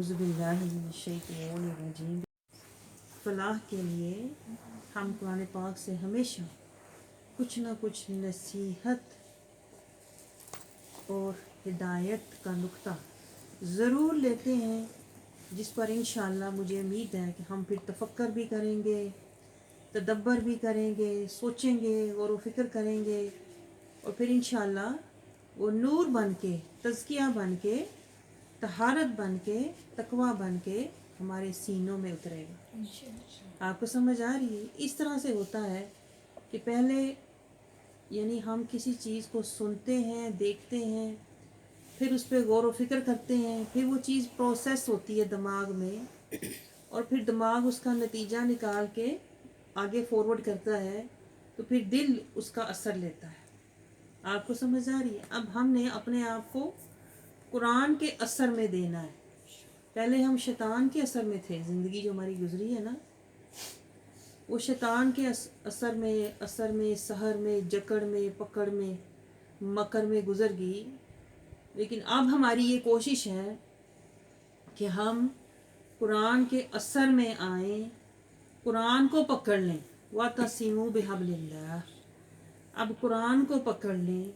औज़ुबिल्लाहिमिनश्शैतानिर्रजीम। फलाह के लिए हम कुरान पाक से हमेशा कुछ ना कुछ नसीहत और हिदायत का नुक्ता ज़रूर लेते हैं, जिस पर इंशाअल्लाह मुझे उम्मीद है कि हम फिर तफक्कर भी करेंगे, तदब्बर भी करेंगे, सोचेंगे और फ़िक्र करेंगे, और फिर इंशाअल्लाह वो नूर बन के, तज़किया बन के, तहारत बन के, तकवा बन के हमारे सीनों में उतरेगा। आपको समझ आ रही है? इस तरह से होता है कि पहले यानी हम किसी चीज़ को सुनते हैं, देखते हैं, फिर उस पर गौर व फिक्र करते हैं, फिर वो चीज़ प्रोसेस होती है दिमाग में, और फिर दिमाग उसका नतीजा निकाल के आगे फॉरवर्ड करता है, तो फिर दिल उसका असर लेता है। आपको समझ आ रही है? अब हमने अपने आप को कुरान के असर में देना है। पहले हम शैतान के असर में थे, ज़िंदगी जो हमारी गुजरी है ना, वो शैतान के असर में, सहर में, जकड़ में, पकड़ में, मकर में गुजर गई। लेकिन अब हमारी ये कोशिश है कि हम कुरान के असर में आएँ, कुरान को पकड़ लें। वातसिमू बिहब्लिल्लाह, अब कुरान को पकड़ लें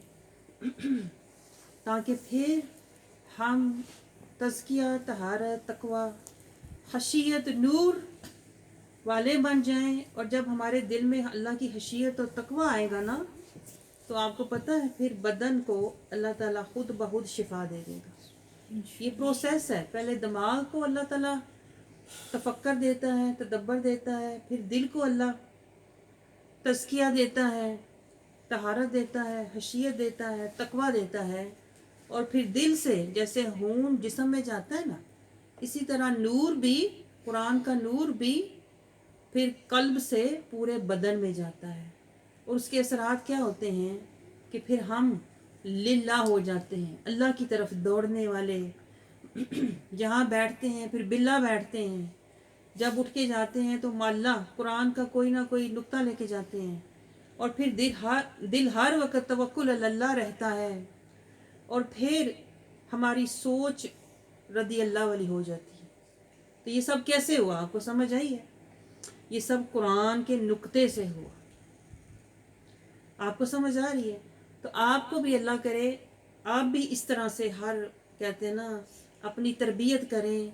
ताकि फिर हम तज़किया, तहारत, तकवा, खशियत, नूर वाले बन जाएं। और जब हमारे दिल में अल्लाह की खशियत और तकवा आएगा ना, तो आपको पता है फिर बदन को अल्लाह ताला खुद बहुत शिफा दे देगा। ये प्रोसेस है। पहले दिमाग को अल्लाह ताला तफक्कर देता है, तदब्बर देता है, फिर दिल को अल्लाह तज़किया देता है, तहारत देता है, खशियत देता है, तकवा देता है, और फिर दिल से जैसे खून जिस्म में जाता है ना, इसी तरह नूर भी, कुरान का नूर भी फिर कल्ब से पूरे बदन में जाता है। और उसके असरात क्या होते हैं कि फिर हम लिल्लाह हो जाते हैं, अल्लाह की तरफ दौड़ने वाले। जहाँ बैठते हैं फिर बिल्ला बैठते हैं, जब उठ के जाते हैं तो माल्ला कुरान का कोई ना कोई नुक्ता लेके जाते हैं, और फिर दिल हर वक्त तवक्कुल अल्लाह रहता है, और फिर हमारी सोच रदी अल्लाह वाली हो जाती है। तो ये सब कैसे हुआ? आपको समझ आई है? ये सब कुरान के नुक्ते से हुआ। आपको समझ आ रही है? तो आपको भी अल्लाह करे आप भी इस तरह से हर, कहते हैं ना, अपनी तरबियत करें,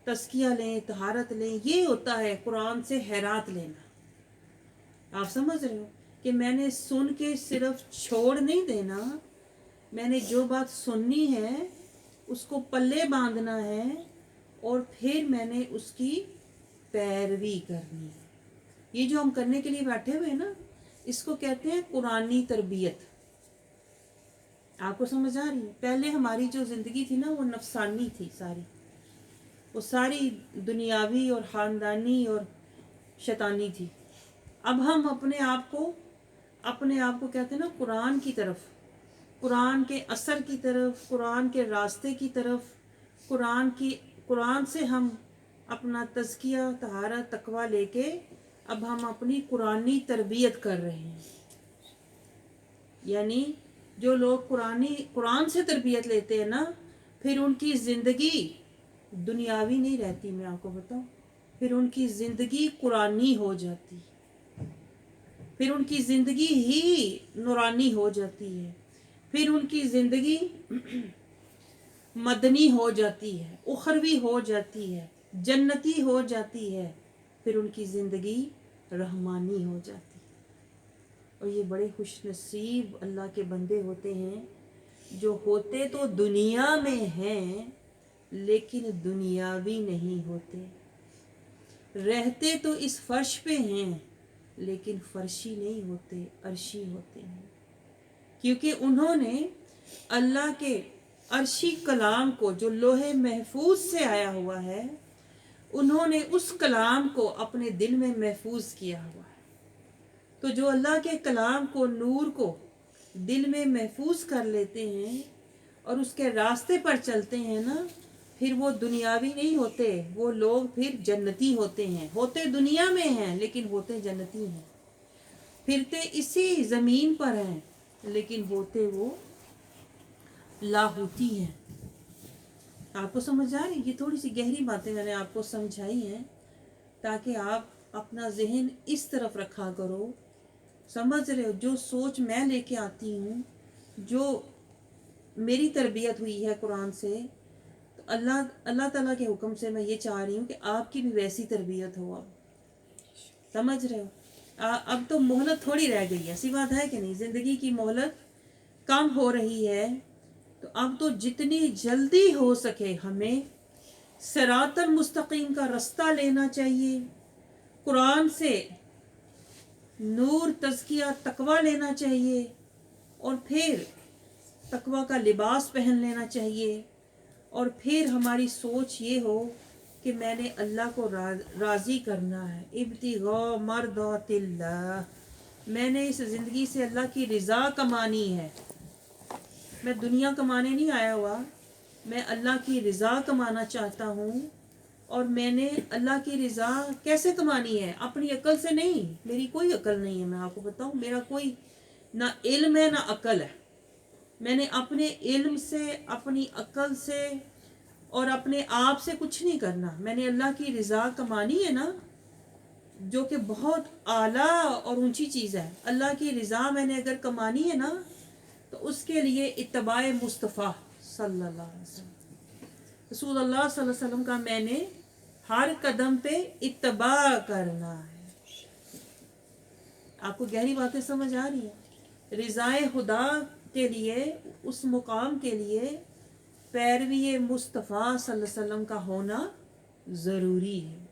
तज़किया लें, तहारत लें। ये होता है कुरान से हैरात लेना। आप समझ रहे हो कि मैंने सुन के सिर्फ छोड़ नहीं देना, मैंने जो बात सुननी है उसको पल्ले बांधना है, और फिर मैंने उसकी पैरवी करनी है। ये जो हम करने के लिए बैठे हुए हैं ना, इसको कहते हैं कुरानी तरबियत। आपको समझ आ रही है? पहले हमारी जो ज़िंदगी थी ना, वो नफसानी थी सारी, वो सारी दुनियावी और ख़ानदानी और शैतानी थी। अब हम अपने आप को कहते हैं ना कुरान की तरफ, कुरान के असर की तरफ, कुरान के रास्ते की तरफ, कुरान से हम अपना तज़किया, तहारत, तकवा लेके अब हम अपनी कुरानी तरबियत कर रहे हैं। यानी जो लोग कुरान से तरबियत लेते हैं ना, फिर उनकी ज़िंदगी दुनियावी नहीं रहती। मैं आपको बताऊं, फिर उनकी ज़िंदगी कुरानी हो जाती, फिर उनकी ज़िंदगी ही नूरानी हो जाती है, फिर उनकी ज़िंदगी मदनी हो जाती है, उखरवी हो जाती है, जन्नती हो जाती है, फिर उनकी ज़िंदगी रहमानी हो जाती है। और ये बड़े खुश नसीब अल्लाह के बंदे होते हैं जो होते तो दुनिया में हैं लेकिन दुनियावी नहीं होते, रहते तो इस फर्श पे हैं लेकिन फर्शी नहीं होते, अर्शी होते हैं। क्योंकि उन्होंने अल्लाह के अर्शी कलाम को, जो लोहे महफूज से आया हुआ है, उन्होंने उस कलाम को अपने दिल में महफूज किया हुआ है। तो जो अल्लाह के कलाम को, नूर को दिल में महफूज कर लेते हैं और उसके रास्ते पर चलते हैं ना, फिर वो दुनियावी नहीं होते, वो लोग फिर जन्नती होते हैं। होते दुनिया में हैं लेकिन होते जन्नती हैं, फिरते इसी ज़मीन पर हैं लेकिन होते वो लाहूती हैं। आपको समझ आ रही? ये थोड़ी सी गहरी बातें मैंने आपको समझाई हैं ताकि आप अपना जहन इस तरफ रखा करो। समझ रहे हो? जो सोच मैं लेके आती हूँ, जो मेरी तरबियत हुई है कुरान से, तो अल्लाह अल्लाह ताला के हुक्म से मैं ये चाह रही हूँ कि आपकी भी वैसी तरबियत हो। अब समझ रहे हो? अब तो मोहलत थोड़ी रह गई है, ऐसी बात है कि नहीं? ज़िंदगी की मोहलत कम हो रही है, तो अब तो जितनी जल्दी हो सके हमें सिरातल मुस्तकीम का रास्ता लेना चाहिए, कुरान से नूर तज़किया तकवा लेना चाहिए, और फिर तकवा का लिबास पहन लेना चाहिए, और फिर हमारी सोच ये हो कि मैंने अल्लाह को राज़ी करना है। इब्तिगा मर्दातिल्लाह, मैंने इस ज़िंदगी से अल्लाह की रज़ा कमानी है। मैं दुनिया कमाने नहीं आया हुआ, मैं अल्लाह की रज़ा कमाना चाहता हूँ। और मैंने अल्लाह की रज़ा कैसे कमानी है? अपनी अकल से नहीं, मेरी कोई अकल नहीं है, मैं आपको बताऊँ, मेरा कोई ना इल्म है ना अकल है। मैंने अपने इल्म से, अपनी अकल से और अपने आप से कुछ नहीं करना। मैंने अल्लाह की रज़ा कमानी है ना, जो कि बहुत आला और ऊंची चीज़ है। अल्लाह की रज़ा मैंने अगर कमानी है ना, तो उसके लिए इत्तबाए मुस्तफ़ा सल्लल्लाहु अलैहि वसल्लम, रसूलुल्लाह सल्लल्लाहु अलैहि वसल्लम का मैंने हर कदम पे इत्तबा करना है। आपको गहरी बातें समझ आ रही है? रिज़ाए खुदा के लिए, उस मुकाम के लिए पैरवी मुस्तफ़ा सल्लल्लाहु अलैहि वसल्लम का होना ज़रूरी है।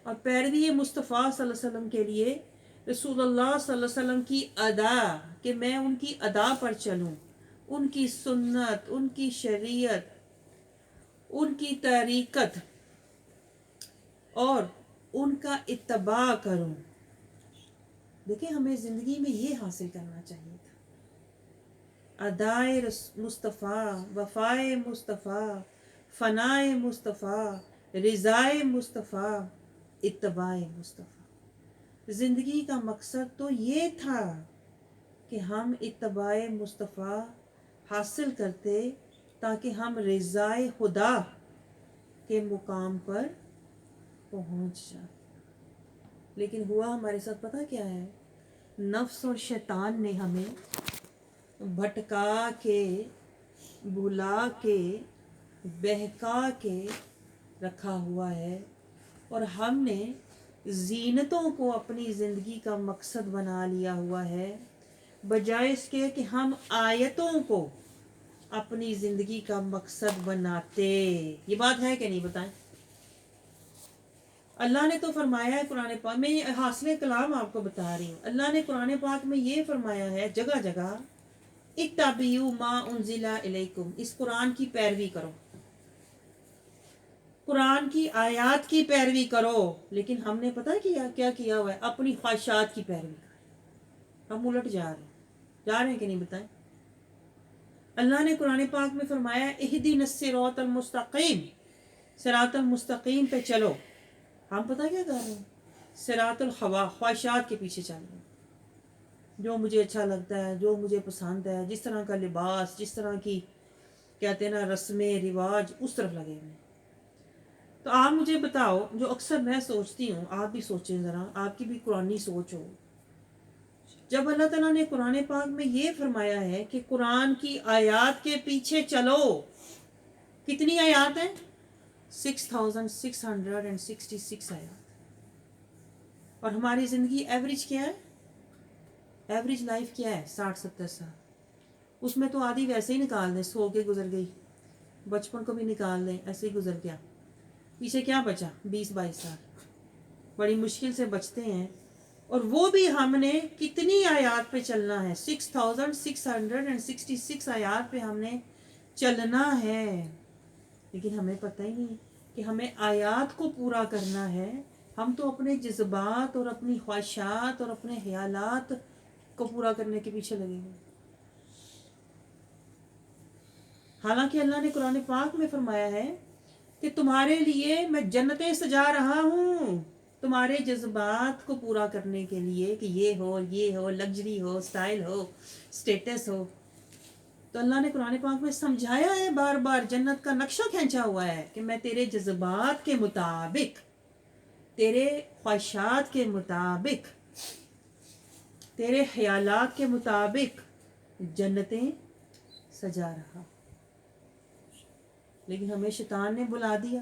और पैरवी मुस्तफ़ा सल्लल्लाहु अलैहि वसल्लम के लिए रसूलुल्लाह सल्लल्लाहु अलैहि वसल्लम की अदा, कि मैं उनकी अदा पर चलूँ, उनकी सुन्नत, उनकी शरीयत, उनकी तरीक़त और उनका इत्तबा करूँ। देखिए, हमें ज़िंदगी में ये हासिल करना चाहिए था। अदाए मुस्तफ़ा, वफ़ाए मुस्तफ़ा, फ़नाए मुस्तफ़ा, रिज़ाए मुस्तफ़ा, इत्तबाए मुस्तफ़ा। ज़िंदगी का मकसद तो ये था कि हम इत्तबाए मुस्तफ़ा हासिल करते, ताकि हम रिज़ाए खुदा के मुकाम पर पहुँच जाए। लेकिन हुआ हमारे साथ पता क्या है? नफ्स और शैतान ने हमें भटका के, भुला के, बहका के रखा हुआ है, और हमने जीनतों को अपनी ज़िंदगी का मकसद बना लिया हुआ है, बजाय इसके कि हम आयतों को अपनी ज़िंदगी का मकसद बनाते। ये बात है कि नहीं? बताएं। अल्लाह ने तो फरमाया है कुरान पाक में, ये हासिल कलाम आपको बता रही हूँ, अल्लाह ने कुरान पाक में ये फरमाया है जगह जगह, इत्तबियू मा उन्जिला इलैकुम, इस कुरान की पैरवी करो, कुरान की आयत की पैरवी करो। लेकिन हमने पता क्या किया हुआ है? अपनी ख्वाहिशात की पैरवी। हम उलट जा रहे हैं कि नहीं? बताएं। अल्लाह ने कुरान पाक में फरमाया, इहदिनस सिरातल मुस्तकीम, सिरातल मुस्तकीम पे चलो। हम पता क्या कर रहे हैं? सिरातुल हवा, ख्वाहिशात के पीछे चल रहे हैं। जो मुझे अच्छा लगता है, जो मुझे पसंद है, जिस तरह का लिबास, जिस तरह की कहते हैं ना रस्में रिवाज, उस तरफ लगे हुए। तो आप मुझे बताओ, जो अक्सर मैं सोचती हूँ, आप भी सोचें ज़रा, आपकी भी कुरानी सोच हो। जब अल्लाह ताला ने कुरान पाक में ये फरमाया है कि कुरान की आयत के पीछे चलो, कितनी आयत हैं? 6666 आयत। और हमारी ज़िंदगी एवरेज क्या है? एवरेज लाइफ क्या है? 60-70 साल। उसमें तो आधी वैसे ही निकाल दें, सो के गुजर गई, बचपन को भी निकाल दें, ऐसे ही गुजर गया, पीछे क्या बचा? 20-22 साल बड़ी मुश्किल से बचते हैं। और वो भी हमने कितनी आयत पे चलना है? 6666 आयत पे हमने चलना है। लेकिन हमें पता ही नहीं कि हमें आयत को पूरा करना है। हम तो अपने जज्बात और अपनी ख्वाहिशात और अपने ख्यालात को पूरा करने के पीछे लगे हैं। हालांकि अल्लाह ने कुरान पाक में फरमाया है कि तुम्हारे लिए मैं जन्नतें सजा रहा हूँ, तुम्हारे जज्बात को पूरा करने के लिए, कि ये हो, लग्जरी हो, स्टाइल हो, स्टेटस हो। تو اللہ نے قرآن پاک میں سمجھایا ہے بار بار، جنت کا نقشہ کھینچا ہوا ہے کہ میں تیرے جذبات کے مطابق، تیرے خواہشات کے مطابق، تیرے خیالات کے مطابق جنتیں سجا رہا. لیکن ہمیں شیطان نے بلا دیا،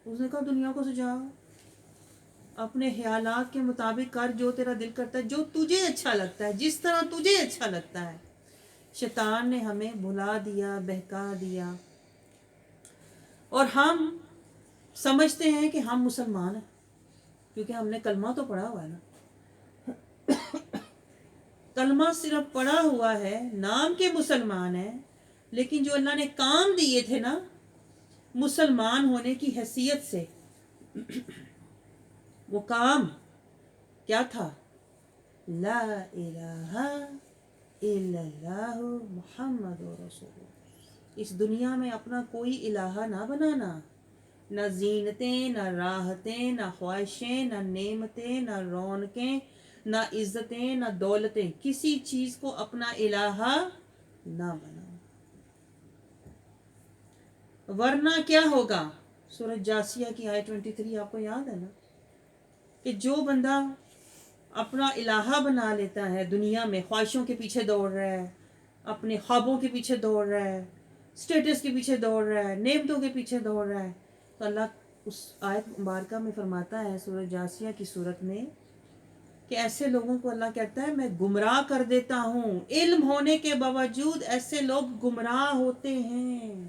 اس نے کہا دنیا کو سجاؤ، اپنے خیالات کے مطابق کر، جو تیرا دل کرتا ہے، جو تجھے اچھا لگتا ہے، جس طرح تجھے اچھا لگتا ہے. شیطان نے ہمیں بھلا دیا، بہکا دیا، اور ہم سمجھتے ہیں کہ ہم مسلمان ہیں کیونکہ ہم نے کلمہ تو پڑھا ہوا ہے نا. کلمہ صرف پڑھا ہوا ہے، نام کے مسلمان ہیں، لیکن جو اللہ نے کام دیے تھے نا مسلمان ہونے کی حیثیت سے، وہ کام کیا تھا؟ لا الہ الا اللہ محمد رسول اللہ. اس دنیا میں اپنا کوئی الہ نہ بنانا، نہ زینتیں، نہ راحتیں، نہ خواہشیں، نہ نعمتیں، نہ رونقیں، نہ عزتیں، نہ دولتیں، کسی چیز کو اپنا الہ نہ بنانا. ورنہ کیا ہوگا؟ سورۃ جاسیہ کی آیت 23 آپ کو یاد ہے نا، کہ جو بندہ اپنا الہ بنا لیتا ہے، دنیا میں خواہشوں کے پیچھے دوڑ رہا ہے، اپنے خوابوں کے پیچھے دوڑ رہا ہے، اسٹیٹس کے پیچھے دوڑ رہا ہے، نعمتوں کے پیچھے دوڑ رہا ہے، تو اللہ اس آیت مبارکہ میں فرماتا ہے سورۃ جاسیہ کی صورت میں کہ ایسے لوگوں کو اللہ کہتا ہے میں گمراہ کر دیتا ہوں. علم ہونے کے باوجود ایسے لوگ گمراہ ہوتے ہیں،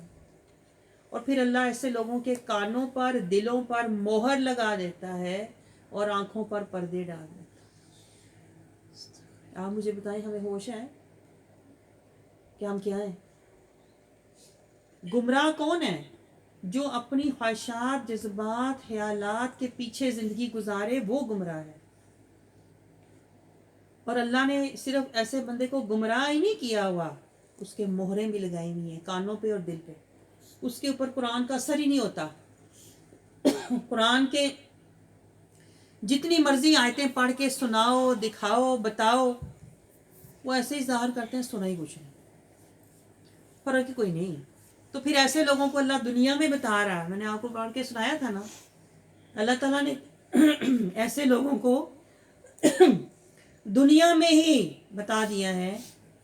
اور پھر اللہ ایسے لوگوں کے کانوں پر، دلوں پر مہر لگا دیتا ہے اور آنکھوں پر پردے ڈال دیتا ہے. آپ مجھے بتائیں، ہمیں ہوش ہے کہ ہم کیا ہیں؟ گمراہ کون ہے؟ جو اپنی خواہشات، جذبات، خیالات کے پیچھے زندگی گزارے، وہ گمراہ ہے. اور اللہ نے صرف ایسے بندے کو گمراہ ہی نہیں کیا ہوا، اس کے مہریں بھی لگائی ہوئی ہیں کانوں پہ اور دل پہ. اس کے اوپر قرآن کا اثر ہی نہیں ہوتا. قرآن کے جتنی مرضی آیتیں پڑھ کے سناؤ، دکھاؤ، بتاؤ، وہ ایسے ہی ظاہر کرتے ہیں سنا ہی کچھ نہیں، فرق ہی کوئی نہیں. تو پھر ایسے لوگوں کو اللہ دنیا میں بتا رہا ہے. میں نے آپ کو پڑھ کے سنایا تھا نا، اللہ تعالیٰ نے ایسے لوگوں کو دنیا میں ہی بتا دیا ہے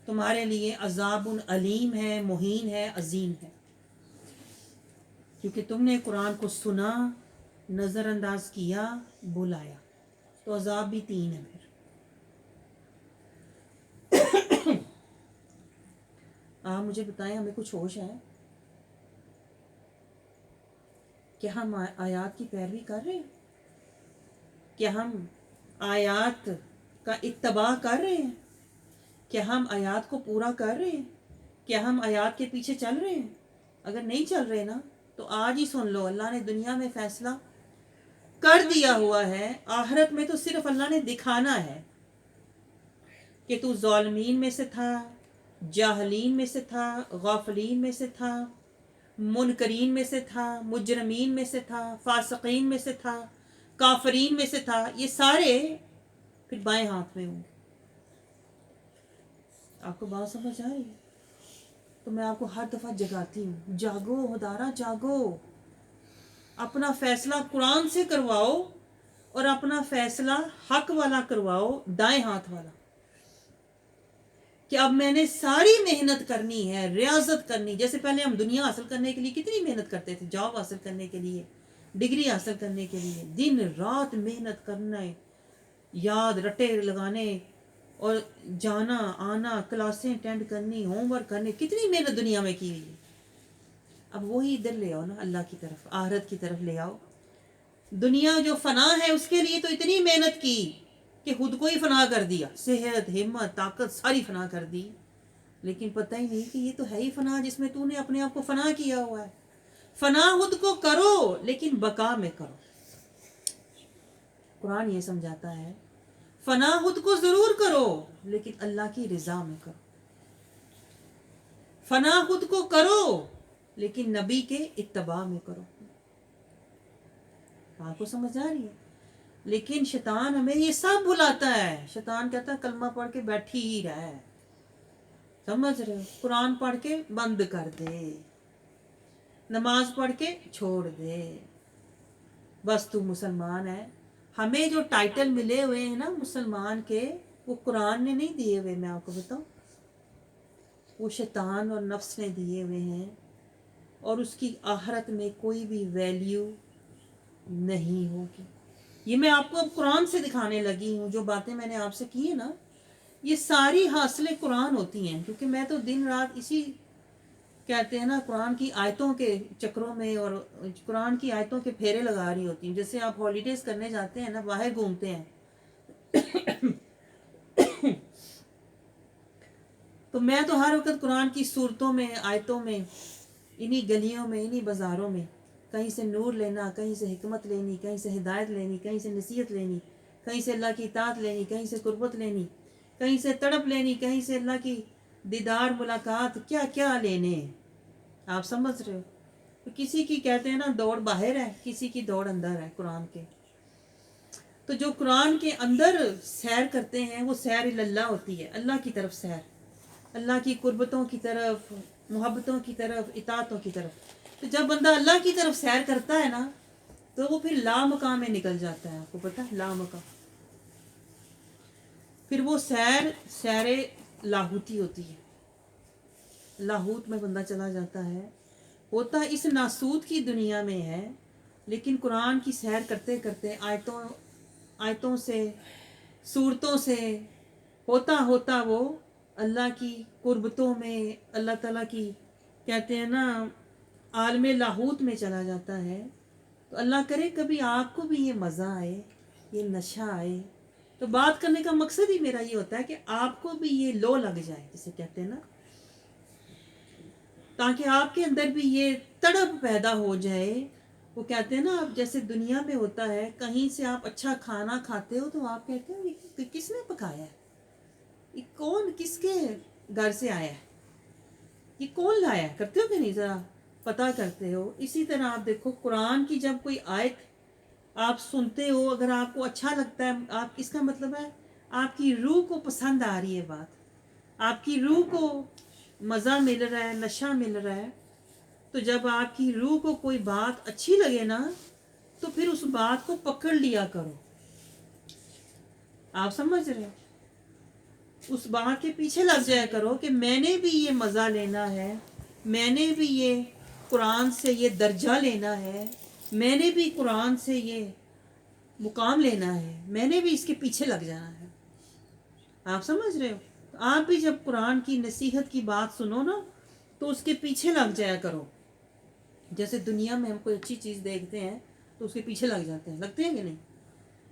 تمہارے لیے عذاب علیم ہے، مہین ہے، عظیم ہے، کیونکہ تم نے قرآن کو سنا، نظر انداز کیا، بلایا. تو عذاب بھی 3 ہے. پھر آپ مجھے بتائیں، ہمیں کچھ ہوش ہے کہ ہم آیات کی پیروی کر رہے ہیں؟ کہ ہم آیات کا اتباع کر رہے ہیں؟ کہ ہم آیات کو پورا کر رہے ہیں؟ کہ ہم آیات کے پیچھے چل رہے ہیں؟ اگر نہیں چل رہے نا تو آج ہی سن لو، اللہ نے دنیا میں فیصلہ کر دیا ہوا ہے. آخرت میں تو صرف اللہ نے دکھانا ہے کہ تو ظالمین میں سے تھا، جاہلین میں سے تھا، غافلین میں سے تھا، منکرین میں سے تھا، مجرمین میں سے تھا، فاسقین میں سے تھا، کافرین میں سے تھا. یہ سارے پھر بائیں ہاتھ میں ہوں. آپ کو بات سمجھ آ رہی ہے؟ تو میں آپ کو ہر دفعہ جگاتی ہوں، جاگو ہدارا، جاگو. اپنا فیصلہ قرآن سے کرواؤ، اور اپنا فیصلہ حق والا کرواؤ، دائیں ہاتھ والا، کہ اب میں نے ساری محنت کرنی ہے، ریاضت کرنی. جیسے پہلے ہم دنیا حاصل کرنے کے لیے کتنی محنت کرتے تھے، جاب حاصل کرنے کے لیے، ڈگری حاصل کرنے کے لیے دن رات محنت کرنا، یاد رٹے لگانے، اور جانا آنا، کلاسیں اٹینڈ کرنی، ہوم ورک کرنے، کتنی محنت دنیا میں کی ہوئی ہے. اب وہی ادھر لے آؤ نا، اللہ کی طرف، آخرت کی طرف لے آؤ. دنیا جو فنا ہے اس کے لیے تو اتنی محنت کی کہ خود کو ہی فنا کر دیا، صحت، ہمت، طاقت ساری فنا کر دی. لیکن پتہ ہی نہیں کہ یہ تو ہے ہی فنا جس میں تو نے اپنے آپ کو فنا کیا ہوا ہے. فنا خود کو کرو لیکن بقا میں کرو. قرآن یہ سمجھاتا ہے فنا خود کو ضرور کرو لیکن اللہ کی رضا میں کرو. فنا خود کو کرو لیکن نبی کے اتباع میں کرو. آپ کو سمجھ آ رہی ہے؟ لیکن شیطان ہمیں یہ سب بلاتا ہے. شیطان کہتا ہے کلمہ پڑھ کے بیٹھی ہی رہے، समझ रहे हो? कुरान पढ़ के बंद कर दे, नमाज पढ़ के छोड़ दे, बस तू मुसलमान है। हमें जो टाइटल मिले हुए हैं ना मुसलमान के, वो कुरान ने नहीं दिए हुए, मैं आपको बताऊं, वो शैतान और नफ्स ने दिए हुए हैं, और उसकी आखिरत में कोई भी वैल्यू नहीं होगी। ये मैं आपको अब कुरान से दिखाने लगी हूँ। जो बातें मैंने आपसे की है ना, ये सारी हासिलें कुरान होती हैं, क्योंकि मैं तो दिन रात इसी, कहते हैं ना, कुरान की आयतों के चक्रों में और कुरान की आयतों के फेरे लगा रही होती हूँ। जैसे आप हॉलीडेज करने जाते हैं ना, बाहर घूमते हैं, तो मैं तो हर वक्त कुरान की सूरतों में, आयतों में, इन्हीं गलियों में, इन्हीं बाज़ारों में, कहीं से नूर लेना, कहीं से हिकमत लेनी, कहीं से हिदायत लेनी, कहीं से नसीहत लेनी, कहीं से अल्लाह की इताअत लेनी, कहीं से कुर्बत लेनी, कहीं से तड़प लेनी, कहीं से अल्लाह की दीदार मुलाकात, क्या क्या लेने। आप समझ रहे हो? तो किसी की, कहते हैं ना, दौड़ बाहर है, किसी की दौड़ अंदर है कुरान के। तो जो कुरान के अंदर सैर करते हैं वो सैर इल्लल्लाह होती है, अल्लाह की तरफ सैर, अल्लाह की कुर्बतों की तरफ, मोहब्बतों की तरफ, इताअतों की तरफ। तो जब बंदा अल्लाह की तरफ सैर करता है ना, तो वो फिर लामकाम में निकल जाता है। आपको पता है लामकाम, फिर वो सैर सैर लाहूती होती है, लाहूत में बंदा चला जाता है, होता इस नासूत की दुनिया में है, लेकिन कुरान की सैर करते करते, आयतों आयतों से, सूरतों से, होता होता वो अल्लाह की कुर्बतों में, अल्लाह ताला की, कहते हैं ना, आलम लाहूत में चला जाता है। तो अल्लाह करे कभी आपको भी ये मज़ा आए, ये नशा आए। तो बात करने का मकसद ही मेरा ये होता है कि आपको भी ये लो लग जाए, जिसे कहते हैं ना, ताकि आपके अंदर भी ये तड़प पैदा हो जाए। वो कहते हैं ना, आप जैसे दुनिया में होता है, कहीं से आप अच्छा खाना खाते हो तो आप कहते हो ये किसने पकाया है, ये कौन, किसके घर से आया है, ये कौन लाया है, करते हो कि नहीं, ज़रा पता करते हो। इसी तरह आप देखो, कुरान की जब कोई आयत आप सुनते हो, अगर आपको अच्छा लगता है, आप, इसका मतलब है आपकी रूह को पसंद आ रही है बात, आपकी रूह को मज़ा मिल रहा है, नशा मिल रहा है। तो जब आपकी रूह को कोई बात अच्छी लगे ना, तो फिर उस बात को पकड़ लिया करो। आप समझ रहे हो? उस बात के पीछे लग जाया करो कि मैंने भी ये मज़ा लेना है, मैंने भी ये कुरान से ये दर्जा लेना है, मैंने भी कुरान से ये मुकाम लेना है, मैंने भी इसके पीछे लग जाना है। आप समझ रहे हो? आप भी जब कुरान की नसीहत की बात सुनो ना, तो उसके पीछे लग जाया करो। जैसे दुनिया में हम कोई अच्छी चीज़ देखते हैं तो उसके पीछे लग जाते हैं, लगते हैं कि नहीं?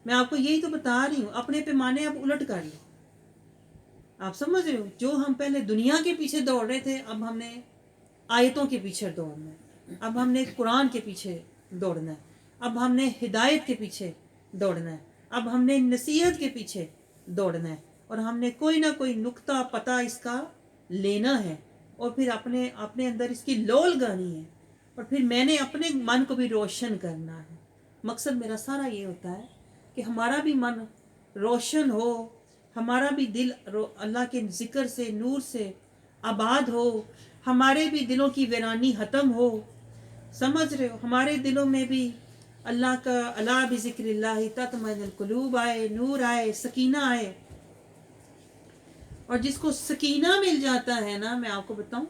मैं आपको यही तो बता रही हूँ, अपने पैमाने आप उलट कर लो। आप समझ रहे हो? जो हम पहले दुनिया के पीछे दौड़ रहे थे, अब हमने आयतों के पीछे दौड़ना है, अब हमने कुरान के पीछे दौड़ना है, अब हमने हिदायत के पीछे दौड़ना है, अब हमने नसीहत के पीछे दौड़ना है, और हमने कोई ना कोई नुक्ता पता इसका लेना है, और फिर अपने अपने अंदर इसकी लोल गानी है, और फिर मैंने अपने मन को भी रोशन करना है। मकसद मेरा सारा ये होता है कि हमारा भी मन रोशन हो, हमारा भी दिल अल्लाह के ज़िक्र से, नूर से आबाद हो, हमारे भी दिलों की वीरानी ख़त्म हो। समझ रहे हो? हमारे दिलों में भी अल्लाह का, अला बिज़िक्रिल्लाहि तत्मइन्नुल कुलूब आए, नूर आए, सकीना आए। और जिसको सकीना मिल जाता है ना, मैं आपको बताऊं,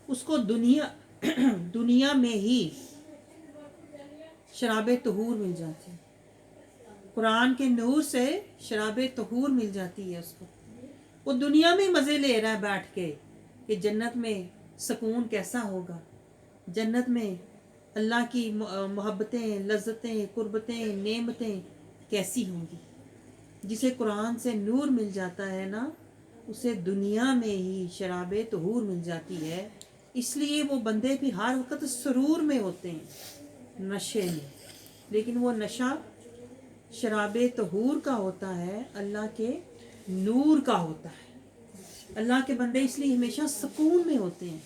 उसको दुनिया दुनिया में ही शराबे तहूर मिल जाती है। कुरान के नूर से शराबे तहूर मिल जाती है उसको। वो दुनिया में मज़े ले रहा है बैठ के कि जन्नत में सुकून कैसा होगा, जन्नत में अल्लाह की मोहब्बतें, लज्जतें, कुर्बतें, नेमतें कैसी होंगी। जिसे कुरान से नूर मिल जाता है ना, उसे दुनिया में ही शराबे तहूर मिल जाती है। इसलिए वो बंदे भी हर वक्त सुरूर में होते हैं, नशे में। लेकिन वो नशा शराबे तहूर का होता है, अल्लाह के नूर का होता है। अल्लाह के बंदे इसलिए हमेशा सुकून में होते हैं।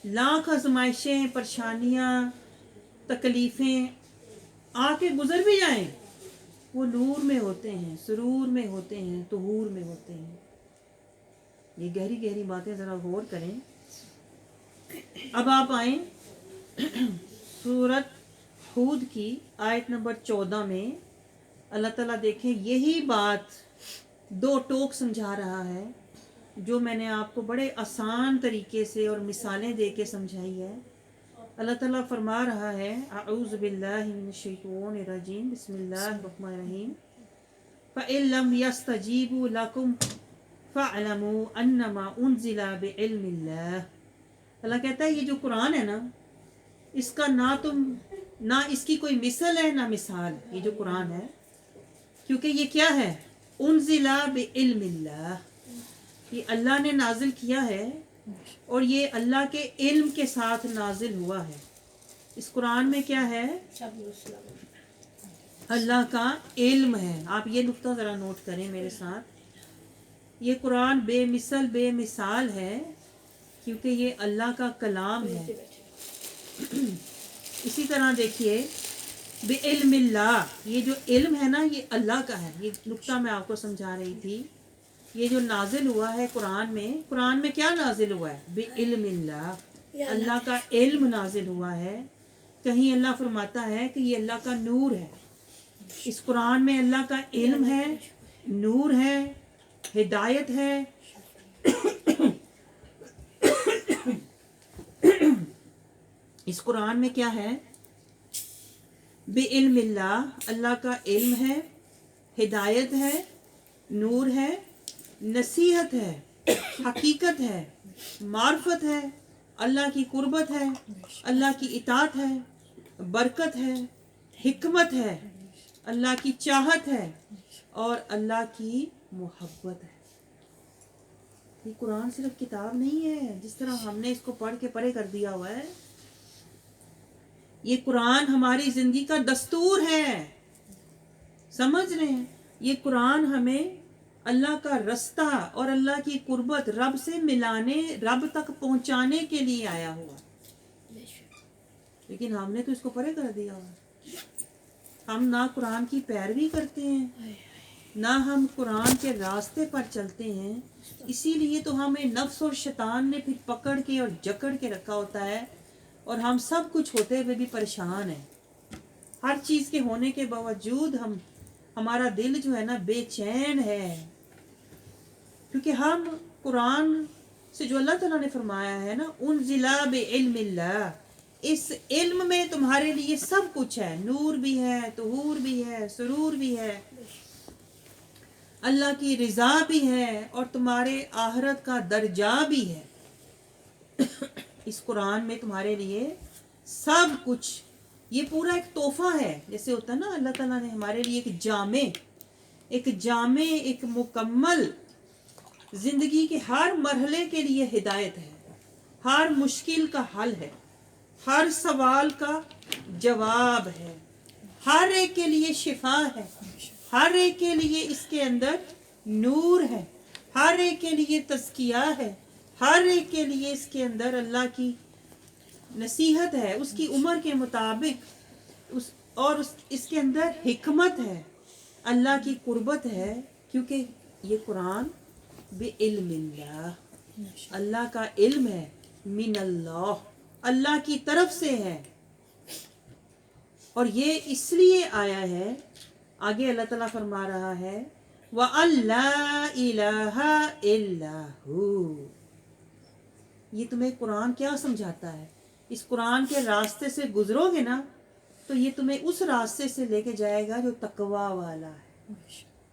लाख आजमाइशें, परेशानियाँ, तकलीफ़ें आके गुजर भी जाएं, वो नूर में होते हैं, सुरूर में होते हैं, तहूर में होते हैं। ये गहरी गहरी बातें ज़रा गौर करें। अब आप आए सूरत हूद की आयत नंबर 14 में। अल्लाह ताला देखें, यही बात दो टोक समझा रहा है जो मैंने आपको बड़े आसान तरीके से और मिसालें दे के समझाई है। अल्लाह ताला फरमा रहा है, अऊज़ु बिल्लाहि मिनश शैतानिर रजीम, बिस्मिल्लाहिर रहमानिर रहीम, फ़इल्लम यस्तजीबू लकुम फ़अलमू अन्नमा उन्ज़िला बिइल्मिल्लाह। अल्लाह कहता है, ये जो कुरान है ना, इसका ना इसकी कोई मिसल है ना मिसाल, ये जो कुरान है, क्योंकि ये क्या है, उन्ज़िला बिइल्मिल्लाह, ये अल्लाह ने नाजिल किया है और ये अल्लाह के इल्म के साथ नाजिल हुआ है। इस कुरान में क्या है, अल्लाह का इल्म है। आप ये नुक्ता ज़रा नोट करें मेरे साथ। ये कुरान बेमिसल बेमिसाल है क्योंकि ये अल्लाह का कलाम है। इसी तरह देखिए, बिइल्मिल्लाह, ये जो इल्म है ना, ये अल्लाह का है। ये नुक्ता मैं आपको समझा रही थी। ये जो नाजिल हुआ है कुरान में क्या नाजिल हुआ है, बिइल्मिल्लाह, अल्लाह का इल्म नाजिल हुआ है। कहीं अल्लाह फरमाता है कि ये अल्लाह का नूर है। इस कुरान में अल्लाह का इल्म है, नूर है, हिदायत है। इस कुरान में क्या है, बिइल्मिल्लाह, अल्लाह का इल्म है, हिदायत है, नूर है, नसीहत है, हकीकत है, मार्फत है, अल्लाह की कुर्बत है, अल्लाह की इताअत है, बरकत है, हिकमत है, अल्लाह की चाहत है और अल्लाह की मोहब्बत है। ये कुरान सिर्फ किताब नहीं है जिस तरह हमने इसको पढ़ के परे कर दिया हुआ है। ये कुरान हमारी जिंदगी का दस्तूर है, समझ रहे हैं। ये कुरान हमें अल्लाह का रास्ता और अल्लाह की कुर्बत, रब से मिलाने, रब तक पहुंचाने के लिए आया हुआ। लेकिन हमने तो इसको परे कर दिया हुआ। हम ना कुरान की पैरवी करते हैं, ना हम कुरान के रास्ते पर चलते हैं। इसीलिए तो हमें नफ्स और शैतान ने फिर पकड़ के और जकड़ के रखा होता है और हम सब कुछ होते हुए भी परेशान हैं। हर चीज़ के होने के बावजूद हमारा दिल जो है ना बेचैन है, क्योंकि हम कुरान से जो अल्लाह ताला ने फरमाया है ना, उन्ज़िला बिइल्मिल्लाह, इस इल्म में तुम्हारे लिए सब कुछ है। नूर भी है, तुहूर भी है, सुरूर भी है, अल्लाह की रिज़ा भी है और तुम्हारे आखिरत का दर्जा भी है। इस कुरान में तुम्हारे लिए सब कुछ, ये पूरा एक तोहफा है। जैसे होता है ना, अल्लाह ताला ने हमारे लिए एक जामे एक मुकम्मल जिंदगी के हर मरहले के लिए हिदायत है, हर मुश्किल का हल है, हर सवाल का जवाब है, हर एक के लिए शिफा है, हर एक के लिए इसके अंदर नूर है, हर एक के लिए तज़किया है, हर एक के लिए इसके अंदर अल्लाह की नसीहत है उसकी उम्र के मुताबिक, इसके अंदर हिकमत है, अल्लाह की कुर्बत है। क्योंकि ये कुरान बिइल्मिल्लाह, अल्लाह का इल्म है, मिनल्लाह, अल्लाह की तरफ से है। और ये इसलिए आया है, आगे अल्लाह ताला फरमा रहा है, व अल्ला इलाहा इल्लाहु। ये तुम्हें कुरान क्या समझाता है? इस कुरान के रास्ते से गुजरोगे ना तो ये तुम्हें उस रास्ते से लेके जाएगा जो तकवा वाला है।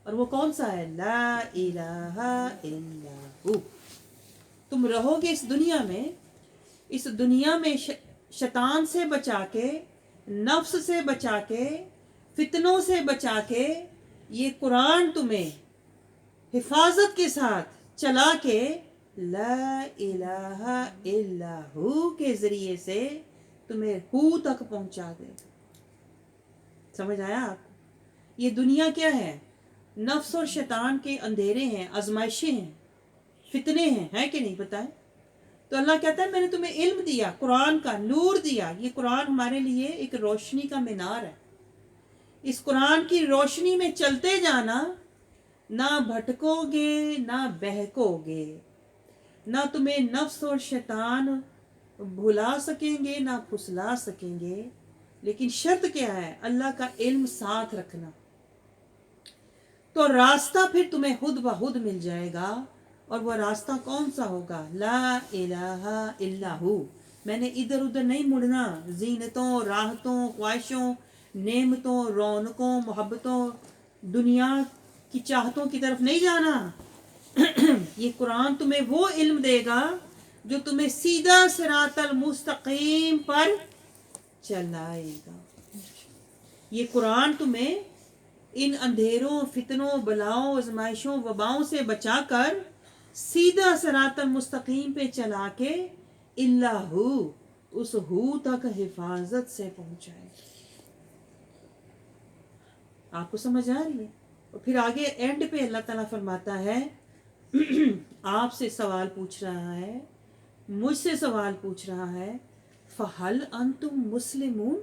और वो कौन सा है? ला इलाहा इल्लाहु। तुम रहोगे इस दुनिया में शैतान से बचा के, नफ्स से बचा के, फितनों से बचा के, ये कुरान तुम्हें हिफाजत के साथ चला के ला इलाहा इल्लाहु के जरिए से तुम्हें हू तक पहुंचा देगा। समझ आया आपको? ये दुनिया क्या है? नफ्स और शैतान के अंधेरे हैं, आजमाइशें हैं, फितने हैं, है कि नहीं? बताएं। तो अल्लाह कहता है मैंने तुम्हें इल्म दिया, कुरान का नूर दिया। ये कुरान हमारे लिए एक रोशनी का मीनार है। इस कुरान की रोशनी में चलते जाना, ना भटकोगे ना बहकोगे, ना तुम्हें नफ्स और शैतान भुला सकेंगे ना फुसला सकेंगे, लेकिन शर्त क्या है? अल्लाह का इल्म साथ रखना। तो रास्ता फिर तुम्हें खुद ब खुद मिल जाएगा। और वह रास्ता कौन सा होगा? ला इलाहा इल्लाहु। मैंने इधर उधर नहीं मुड़ना, जीनतों, राहतों, ख्वाहिशों, नेमतों, रौनकों, मोहब्बतों, दुनिया की चाहतों की तरफ नहीं जाना। ये कुरान तुम्हें वो इल्म देगा जो तुम्हें सीधा सिरातल मुस्तकीम पर चलाएगा। ये कुरान तुम्हें इन अंधेरों, फितनों, बलाओं, आजमाइशों, वबाओं से बचाकर सीधा सिरातल मुस्तकीम पे चला के इल्लाहु, उस हु तक हिफाजत से पहुंचाए। आपको समझ आ रही है? और फिर आगे एंड पे अल्लाह ताला फरमाता है आपसे सवाल पूछ रहा है, मुझसे सवाल पूछ रहा है, फहल अंतुम मुस्लिमून,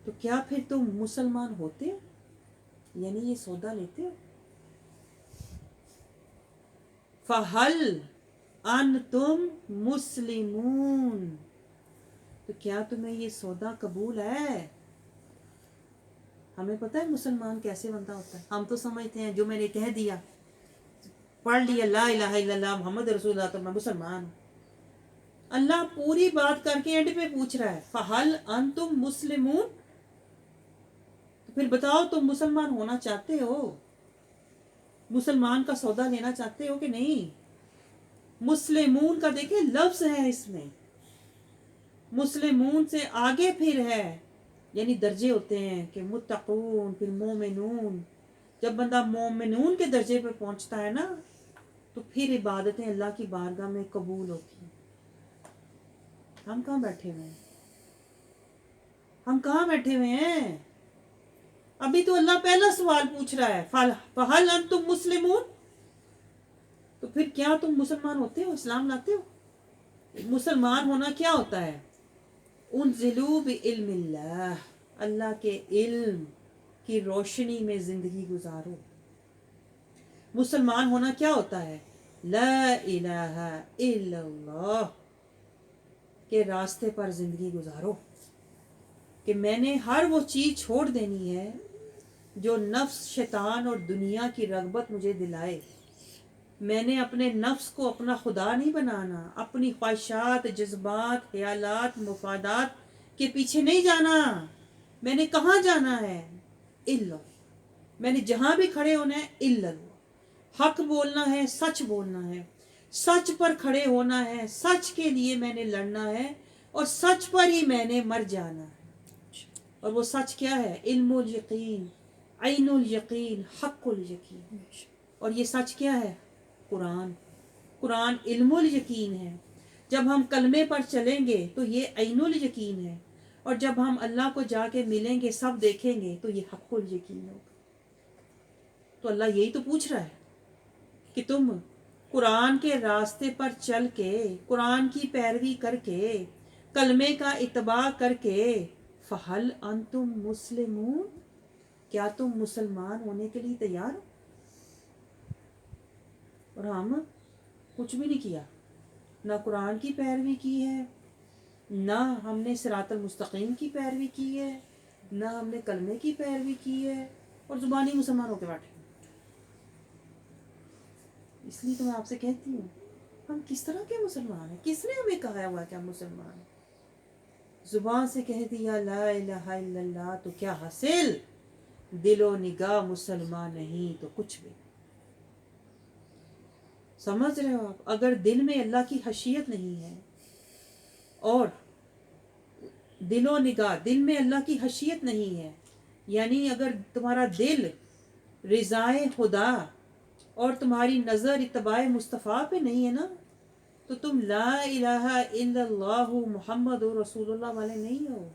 तो क्या फिर तुम मुसलमान होते हो? यानी ये सौदा लेते हो? फहल अंतुम मुस्लिमून, तो क्या तुम्हें ये सौदा कबूल है? हमें पता है मुसलमान कैसे बंदा होता है। हम तो समझते हैं जो मैंने कह दिया, पढ़ लिया ला इलाहा इल्लल्लाह मुहम्मद रसूलुल्लाह, तो मैं मुसलमान हूँ। अल्लाह पूरी बात करके एंड पे पूछ रहा है, फहल अंतुम मुस्लिमून, तो फिर बताओ तुम मुसलमान होना चाहते हो? मुसलमान का सौदा लेना चाहते हो कि नहीं? मुस्लिमून का देखिए लफ्ज है इसमें, मुस्लिमून से आगे फिर है, यानी दर्जे होते हैं कि मुत्तकून, फिर मोमिनून। जब बंदा मोमिनून के दर्जे पे पहुंचता है ना, तो फिर इबादतें अल्लाह की बारगाह में कबूल होती हैं। हम कहाँ बैठे हुए हैं? हम कहाँ बैठे हुए हैं? अभी तो अल्लाह पहला सवाल पूछ रहा है, फहल अंतुम मुस्लिमून, तो फिर क्या तुम मुसलमान होते हो, इस्लाम लाते हो? मुसलमान होना क्या होता है? उनजिलू बिइल्मिल्लाह, अल्लाह के इल्म की रोशनी में जिंदगी गुजारो। मुसलमान होना क्या होता है? ला इलाहा इल्लल्लाह के रास्ते पर जिंदगी गुजारो, कि मैंने हर वो चीज़ छोड़ देनी है जो नफ्स, शैतान और दुनिया की रगबत मुझे दिलाए। मैंने अपने नफ्स को अपना खुदा नहीं बनाना, अपनी ख्वाहिशात, जज्बात, ख्यालात, मुफादात के पीछे नहीं जाना। मैंने कहाँ जाना है? इल्ला, मैंने जहाँ भी खड़े होना है इल्ला, हक बोलना है, सच बोलना है, सच पर खड़े होना है, सच के लिए मैंने लड़ना है, और सच पर ही मैंने मर जाना है। और वो सच क्या है? इल्मुल यकीन, ऐनुल यकीन, हक़ुल यकीन। और ये सच क्या है? कुरान। कुरान इल्मुल यकीन है। जब हम कलमे पर चलेंगे तो ये ऐनुल यकीन है, और जब हम अल्लाह को जाके मिलेंगे, सब देखेंगे, तो ये हक़ुल यकीन होगा। तो अल्लाह यही तो पूछ रहा है कि तुम कुरान के रास्ते पर चल के, कुरान की पैरवी करके, कलमे का इत्तबा करके, फहल अंतुम मुस्लिमून, क्या तुम मुसलमान होने के लिए तैयार हो? और हम कुछ भी नहीं किया, ना कुरान की पैरवी की है, ना हमने सिरातल मुस्तकीम की पैरवी की है, ना हमने कलमे की पैरवी की है, और जुबानी मुसलमान होकर बैठे। इसलिए तो मैं आपसे कहती हूँ, हम किस तरह के मुसलमान हैं? किसने हमें कहा हुआ कि हम मुसलमान हैं? जुबान से कह दिया ला इलाहा इल्लल्लाह तो क्या हासिल? दिलो निगाह मुसलमान नहीं तो कुछ भी। समझ रहे हो आप? अगर दिल में अल्लाह की हशीयत नहीं है, और दिलो निगाह, दिल में अल्लाह की हशीयत नहीं है, यानी अगर तुम्हारा दिल रिज़ाए खुदा और तुम्हारी नज़र इत्तबाए मुस्तफ़ा पे नहीं है ना, तो तुम ला इलाहा इल्लल्लाहु मुहम्मद रसूलुल्लाह वाले नहीं हो,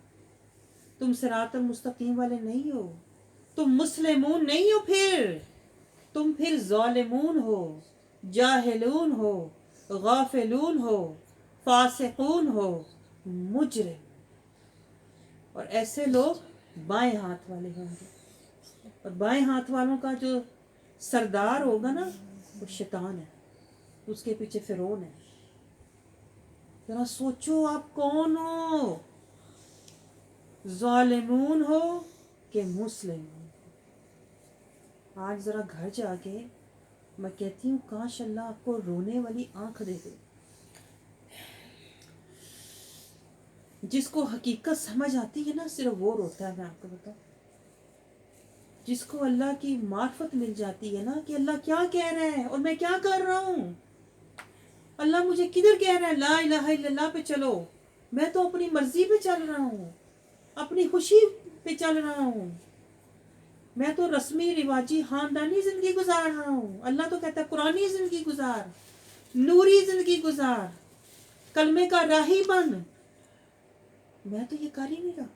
तुम सिरातल मुस्तकीम वाले नहीं हो, तुम मुस्लिमून नहीं हो, फिर तुम फिर ज़ालिमून हो, जाहिलून हो, गाफिलून हो, फासिकून हो, मुजरिम। और ऐसे लोग बाएं हाथ वाले होंगे, और बाएं हाथ वालों का जो सरदार होगा ना, वो शैतान है। उसके पीछे फिरौन है। जरा सोचो आप कौन हो, ज़ालिमून हो कि मुस्लिम हो। आज ज़रा घर जाके मैं कहती हूँ काश अल्लाह आपको रोने वाली आंख दे दे। जिसको हकीकत समझ आती है ना सिर्फ वो रोता है। मैं आपको बताऊँ, जिसको अल्लाह की मार्फत मिल जाती है ना कि अल्लाह क्या कह रहा है और मैं क्या कर रहा हूँ, अल्लाह मुझे किधर कह रहा है ला इलाहा इल्लल्लाह पे चलो, मैं तो अपनी मर्जी पे चल रहा हूँ, अपनी खुशी पे चल रहा हूँ, मैं तो रस्मी रिवाजी खानदानी जिंदगी गुजार रहा हूँ। अल्लाह तो कहता है कुरानी जिंदगी गुजार, नूरी जिंदगी गुजार, कलमे का राही बन। मैं तो ये कर ही नहीं रहा।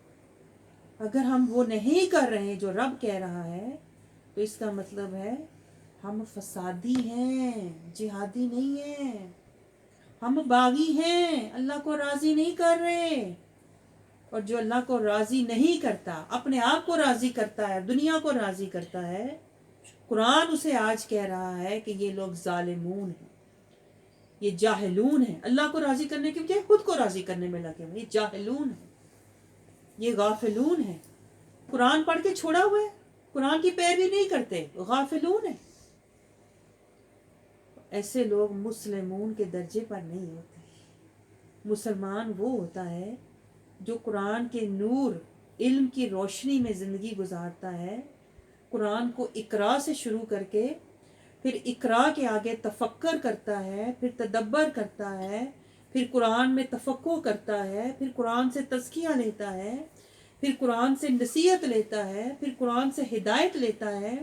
अगर हम वो नहीं कर रहे जो रब कह रहा है तो इसका मतलब है हम फसादी हैं, जिहादी नहीं हैं, हम बागी हैं, अल्लाह को राजी नहीं कर रहे। और जो अल्लाह को राजी नहीं करता, अपने आप को राजी करता है, दुनिया को राजी करता है, कुरान उसे आज कह रहा है कि ये लोग जालिमून हैं, ये जाहिलून हैं। अल्लाह को राजी करने के बजाय खुद को राजी करने में लगे हुए, ये जाहिलून है, ये गाफिलून है। कुरान पढ़ के छोड़ा हुआ है, कुरान की पैरवी नहीं करते, गाफिलून है। ऐसे लोग मुस्लिमून के दर्जे पर नहीं होते। मुसलमान वो होता है जो कुरान के नूर, इल्म की रोशनी में ज़िंदगी गुजारता है। कुरान को इकरा से शुरू करके फिर इकरा के आगे तफक्कर करता है, फिर तदब्बर करता है, फिर कुरान में तफक्को करता है, फिर कुरान से तज़किया लेता है, फिर कुरान से नसीहत लेता है, फिर कुरान से हिदायत लेता है,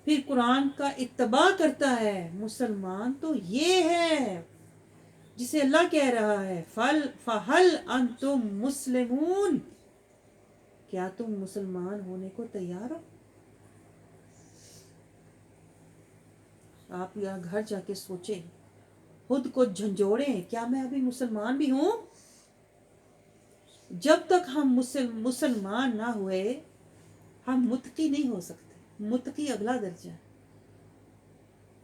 फिर कुरान का इत्तबा करता है। मुसलमान तो ये है जिसे अल्लाह कह रहा है फहल अंतुम मुस्लिमून, क्या तुम मुसलमान होने को तैयार हो? आप यहाँ घर जाके सोचें, खुद को झंझोड़ें, क्या मैं अभी मुसलमान भी हूँ? जब तक हम मुसलमान ना हुए हम मुत्तकी नहीं हो सकते। मुत्तकी अगला दर्जा है,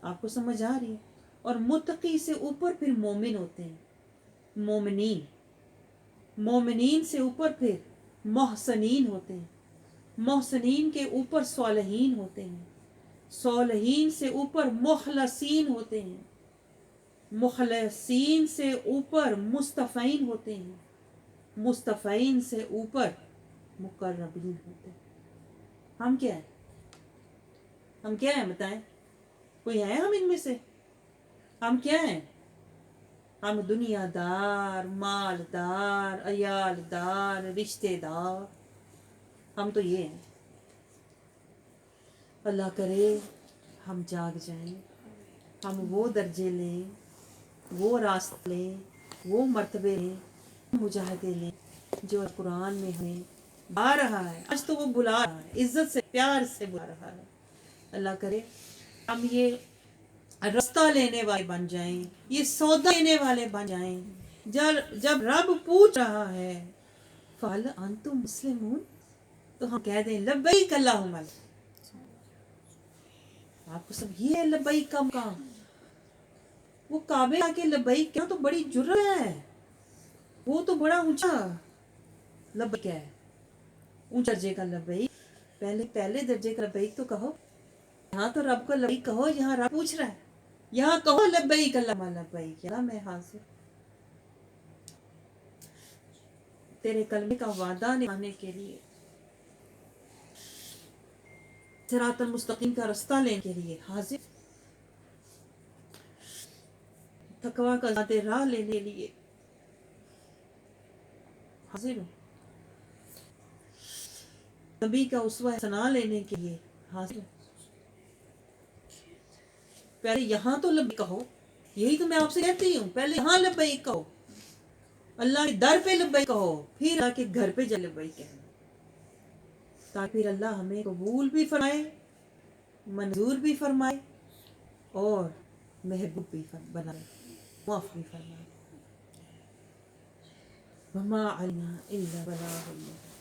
आपको समझ आ रही है? और मुत्तकी से ऊपर फिर मोमिन होते हैं, मोमिनीन, मोमिनीन से ऊपर फिर मोहसनीन होते हैं, मोहसनीन के ऊपर सालिहीन होते हैं, सालिहीन से ऊपर मुखलसीन होते हैं, मुखलसीन से ऊपर मुस्तफ़ीन होते हैं, मुस्तफ़ीन से ऊपर मुकर्रबीन होते हैं। हम क्या हैं? हम क्या हैं बताएं? कोई है हम इनमें से? हम क्या हैं? हम दुनियादार, मालदार, अयालदार, रिश्तेदार, हम तो ये हैं। अल्लाह करे हम जाग जाएं, हम वो दर्जे लें, वो रास्ते लें, वो मर्तबे लें, मुजाहिदे लें जो कुरान में हमें बुला रहा है। आज तो वो बुला रहा है, इज्जत से प्यार से बुला रहा है। अल्लाह करे हम ये रास्ता लेने वाले बन जाएं, ये सौदा लेने वाले बन जाएं। जब रब पूछ रहा है फल अंतुम मुस्लिमून, तो हम कह दें लब्बैक अल्लाहुम्मा। आपको सब ये है लब्बैक का मकाम। वो काबे आके लब्बैक क्या तो बड़ी जुर्रत है, वो तो बड़ा ऊंचा लब्बैक है, ऊंचे दर्जे का लब्बैक। पहले दर्जे का लब्बैक तो कहो। यहाँ तो रब को लब्बैक कहो, यहाँ रब पूछ रहा है, यहाँ कहो लब्बैक अल्लाहुम्मा लब्बैक, या मैं हाजिर तेरे कलमे का वादा निभाने के लिए, सिरातुल मुस्तकीम का रास्ता लेने के लिए हाजिर, तकवा का ज़ाते राह लेने के लिए हाजिर हूँ, नबी का उसवा सना लेने के लिए हाजिर हूँ। पहले यहाँ तो लब्बैक कहो, यही तो मैं आपसे कहती हूँ, पहले यहाँ लब्बैक कहो, अल्लाह के दर पे लब्बैक कहो, फिर अल्लाह के घर पे जा लब्बैक कहना, ताकि फिर अल्लाह हमें कबूल भी फरमाए, मंजूर भी फरमाए और महबूब भी बनाए, माफ भी फरमाए। वमा अलैना इल्ला बलागुल मुबीन।